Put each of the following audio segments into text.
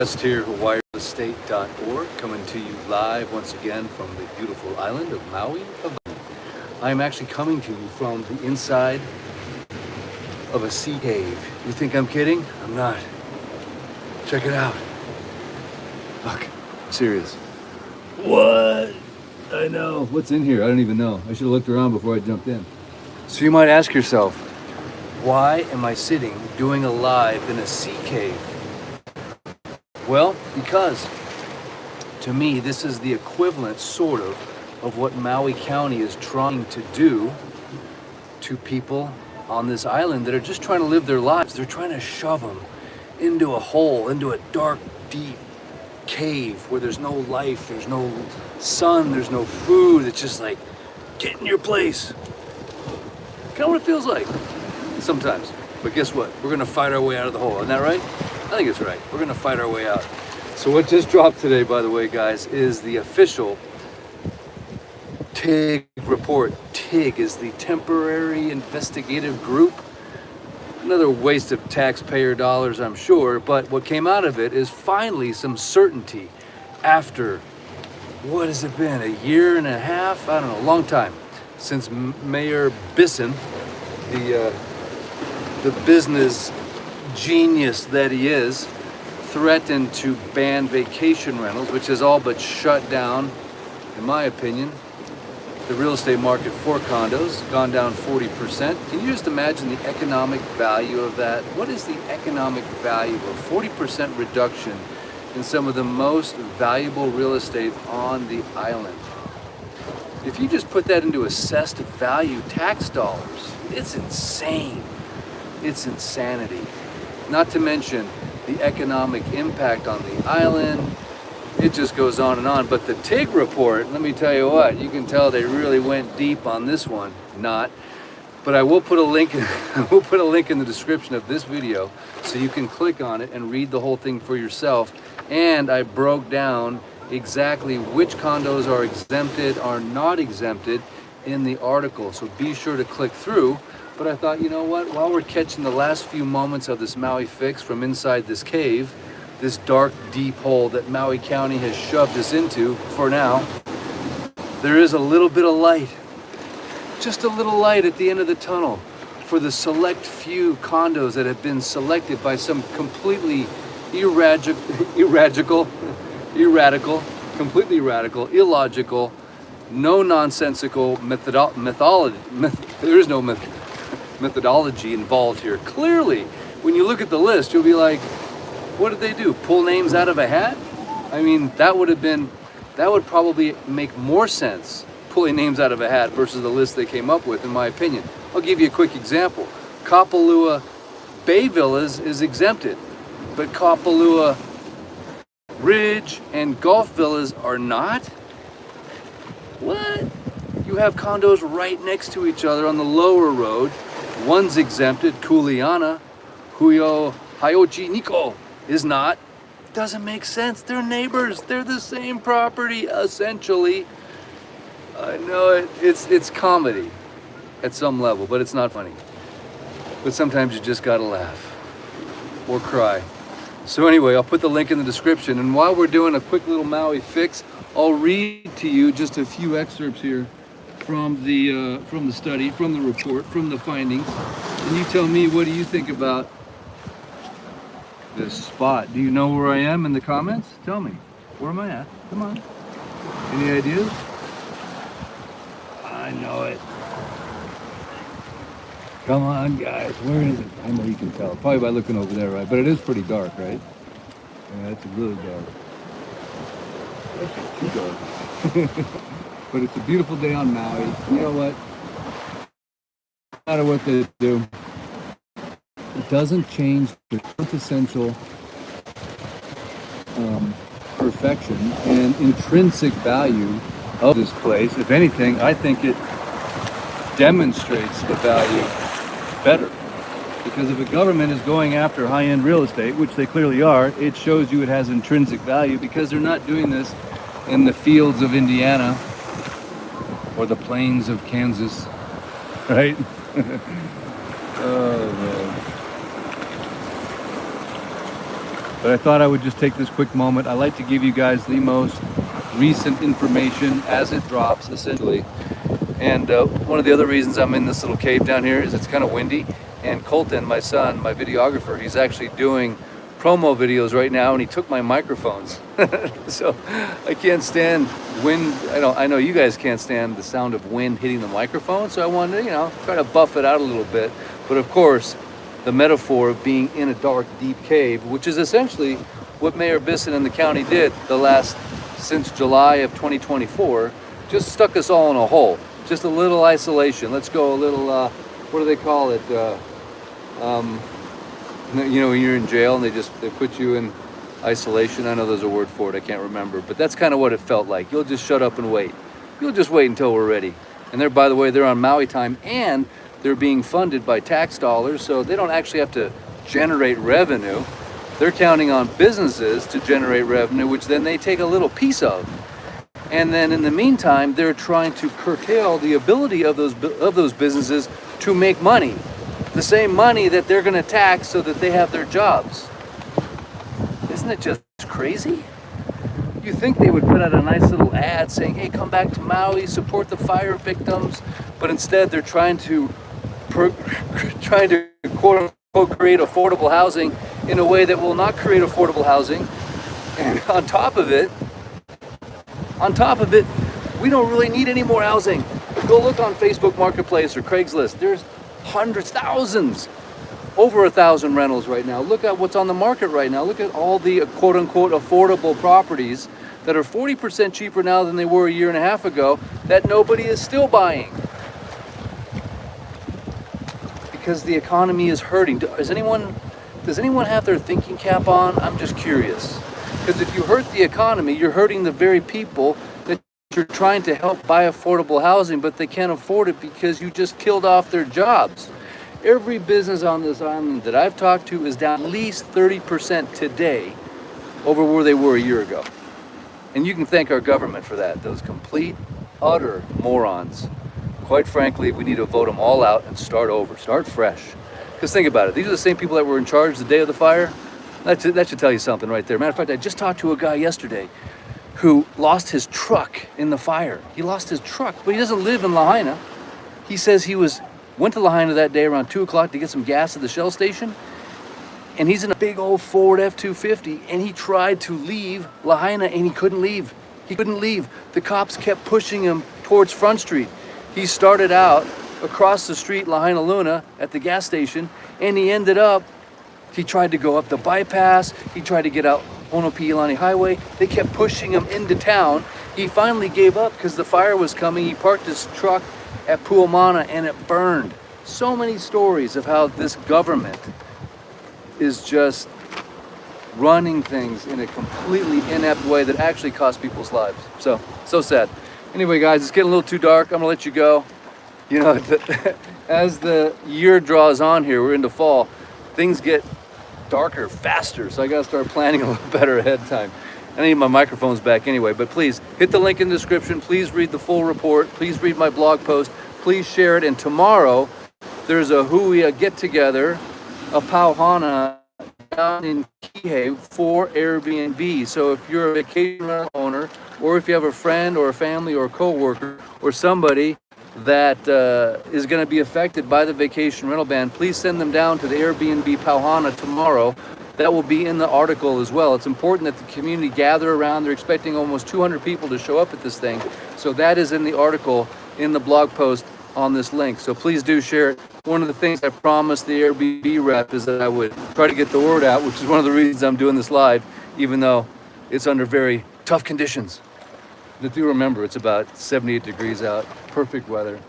Just here, HawaiiRealEstate.org, coming to you live once again from the beautiful island of Maui, Hawaii. I am actually coming to you from the inside of a sea cave. You think I'm kidding? I'm not. Check it out. Look, I'm serious. What? I know. What's in here? I don't even know. I should have looked around before I jumped in. So you might ask yourself, why am I sitting doing a live in a sea cave? Well, because to me, this is the equivalent, sort of what Maui County is trying to do to people on this island that are just trying to live their lives. They're trying to shove them into a hole, into a dark, deep cave where there's no life, there's no sun, there's no food. It's just like, get in your place. Kind of what it feels like sometimes. But guess what? We're gonna fight our way out of the hole. Isn't that right? I think it's right. We're gonna fight our way out. So what just dropped today, by the way, guys, is the official TIG report. TIG is the Temporary Investigative Group. Another waste of taxpayer dollars, I'm sure, but what came out of it is finally some certainty after, what has it been, a year and a half? I don't know, a long time, since Mayor Bisson, the business genius that he is, threatened to ban vacation rentals, which has all but shut down, in my opinion, the real estate market for condos, gone down 40%. Can you just imagine the economic value of that? What is the economic value of 40% reduction in some of the most valuable real estate on the island? If you just put that into assessed value tax dollars, it's insane. It's insanity. Not to mention the economic impact on the island. It just goes on and on. But the TIG report, let me tell you what, you can tell they really went deep on this one. Not. But I will put a link we'll put a link in the description of this video so you can click on it and read the whole thing for yourself. And I broke down exactly which condos are exempted, are not exempted in the article. So be sure to click through. But I thought, you know what, while we're catching the last few moments of this Maui fix from inside this cave, this dark, deep hole that Maui County has shoved us into for now, there is a little bit of light, just a little light at the end of the tunnel for the select few condos that have been selected by some completely completely radical, illogical, no nonsensical methodology. There is no methodology involved here. Clearly, when you look at the list, you'll be like, what did they do? Pull names out of a hat? I mean, that would probably make more sense, pulling names out of a hat versus the list they came up with, in my opinion. I'll give you a quick example. Kapalua Bay Villas is exempted, but Kapalua Ridge and Golf Villas are not? What? You have condos right next to each other on the lower road. One's exempted, Kuleana, Hayochi Niko is not. Doesn't make sense. They're neighbors. They're the same property, essentially. I know it's comedy at some level, but it's not funny. But sometimes you just gotta laugh or cry. So anyway, I'll put the link in the description. And while we're doing a quick little Maui fix, I'll read to you just a few excerpts here from the study, from the report, from the findings, and you tell me, what do you think about this spot? Do you know where I am in the comments? Tell me, where am I at? Come on. Any ideas? I know it. Come on, guys, where is it? I know you can tell, probably by looking over there, right? But it is pretty dark, right? Yeah, it's really dark. Actually, too dark. But it's a beautiful day on Maui. You know what? No matter what they do, it doesn't change the quintessential perfection and intrinsic value of this place. If anything, I think it demonstrates the value better. Because if a government is going after high-end real estate, which they clearly are, it shows you it has intrinsic value, because they're not doing this in the fields of Indiana or the plains of Kansas, right? Oh, man. but I thought I would just take this quick moment. I like to give you guys the most recent information as it drops, essentially. And one of the other reasons I'm in this little cave down here is it's kind of windy. And Colton, my son, my videographer, he's actually doing promo videos right now, and he took my microphones. So I can't stand wind. I know you guys can't stand the sound of wind hitting the microphone, so I wanted to, try to buff it out a little bit. But of course, the metaphor of being in a dark, deep cave, which is essentially what Mayor Bisson and the county did since July of 2024, just stuck us all in a hole. Just a little isolation. Let's go a little, what do they call it? When you're in jail and they put you in isolation. I know there's a word for it, I can't remember, but that's kind of what it felt like. You'll just shut up and wait. You'll just wait until we're ready. And by the way, they're on Maui time, and they're being funded by tax dollars, so they don't actually have to generate revenue. They're counting on businesses to generate revenue, which then they take a little piece of. And then in the meantime, they're trying to curtail the ability of those businesses to make money. The same money that they're going to tax so that they have their jobs. Isn't it just crazy? You think they would put out a nice little ad saying, hey, come back to Maui, support the fire victims, but instead they're trying to quote unquote create affordable housing in a way that will not create affordable housing. And on top of it, we don't really need any more housing. Go look on Facebook Marketplace or Craigslist. There's hundreds, thousands, over 1,000 rentals right now. Look at what's on the market right now. Look at all the quote unquote affordable properties that are 40% cheaper now than they were a year and a half ago that nobody is still buying. Because the economy is hurting. Does anyone have their thinking cap on? I'm just curious. Because if you hurt the economy, you're hurting the very people that you're trying to help buy affordable housing, but they can't afford it because you just killed off their jobs. Every business on this island that I've talked to is down at least 30% today over where they were a year ago. And you can thank our government for that, those complete, utter morons. Quite frankly, we need to vote them all out and start over, start fresh. Because think about it, these are the same people that were in charge the day of the fire. That should tell you something right there. Matter of fact, I just talked to a guy yesterday who lost his truck in the fire. He lost his truck, but he doesn't live in Lahaina. He says he went to Lahaina that day around 2 o'clock to get some gas at the Shell station, and he's in a big old Ford F-250, and he tried to leave Lahaina, and he couldn't leave. He couldn't leave. The cops kept pushing him towards Front Street. He started out across the street, Lahaina Luna, at the gas station, and he tried to go up the bypass. He tried to get out Onopi'ilani Highway. They kept pushing him into town. He finally gave up because the fire was coming. He parked his truck at Puamana and it burned. So many stories of how this government is just running things in a completely inept way that actually costs people's lives. So sad. Anyway, guys, it's getting a little too dark. I'm gonna let you go. As the year draws on here, we're into fall, things get darker faster, so I gotta start planning a little better ahead of time. I need my microphones back anyway, but please hit the link in the description. Please read the full report. Please read my blog post. Please share it. And tomorrow there's a Huia get together, a pauhana down in Kihei for Airbnb. So if you're a vacation rental owner, or if you have a friend or a family or a coworker or somebody that is going to be affected by the vacation rental ban, please send them down to the Airbnb Pauhana tomorrow. That will be in the article as well. It's important that the community gather around. They're expecting almost 200 people to show up at this thing. So that is in the article, in the blog post on this link. So please do share it. One of the things I promised the Airbnb rep is that I would try to get the word out, which is one of the reasons I'm doing this live, even though it's under very tough conditions. If you remember, it's about 78 degrees out, perfect weather,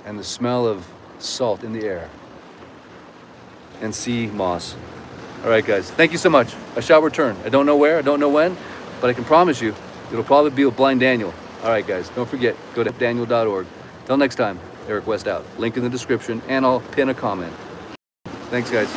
and the smell of salt in the air and sea moss. All right, guys, thank you so much. I shall return. I don't know where, I don't know when, but I can promise you it'll probably be with Blind Daniel. All right, guys, don't forget, go to daniel.org. Till next time, Eric West out. Link in the description, and I'll pin a comment. Thanks, guys.